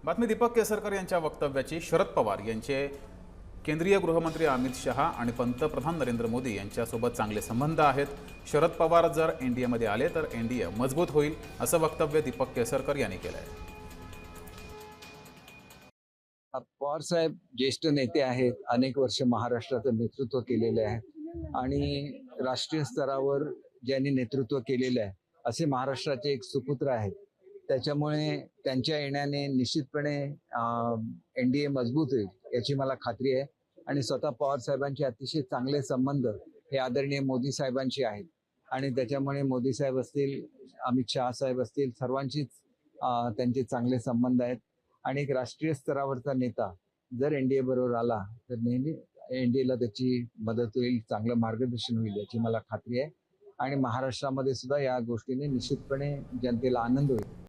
बातमी दीपक केसरकर यांच्या वक्तव्याची. शरद पवार यांचे केंद्रीय गृहमंत्री अमित शहा आणि पंतप्रधान नरेंद्र मोदी यांच्यासोबत चांगले संबंध आहेत. शरद पवार जर एनडीएमध्ये आले तर एनडीए मजबूत होईल, असं वक्तव्य दीपक केसरकर यांनी केलं आहे. पवार साहेब ज्येष्ठ नेते आहेत, अनेक वर्ष महाराष्ट्राचं नेतृत्व केलेले आहे आणि राष्ट्रीय स्तरावर ज्यांनी नेतृत्व केलेलं आहे असे महाराष्ट्राचे एक सुपुत्र आहेत. त्याच्यामुळे त्यांच्या येण्याने निश्चितपणे एनडीए मजबूत होईल याची मला खात्री आहे. आणि स्वतः पवार साहेबांचे अतिशय चांगले संबंध हे आदरणीय मोदी साहेबांशी आहेत आणि त्याच्यामुळे मोदी साहेब असतील, अमित शहा साहेब असतील, सर्वांचीच त्यांचे चांगले संबंध आहेत. आणि एक राष्ट्रीय स्तरावरचा नेता जर एनडीए बरोबर आला तर नेहमी एनडीएला त्याची मदत होईल, चांगलं मार्गदर्शन होईल याची मला खात्री आहे. आणि महाराष्ट्रामध्ये सुद्धा या गोष्टीने निश्चितपणे जनतेला आनंद होईल.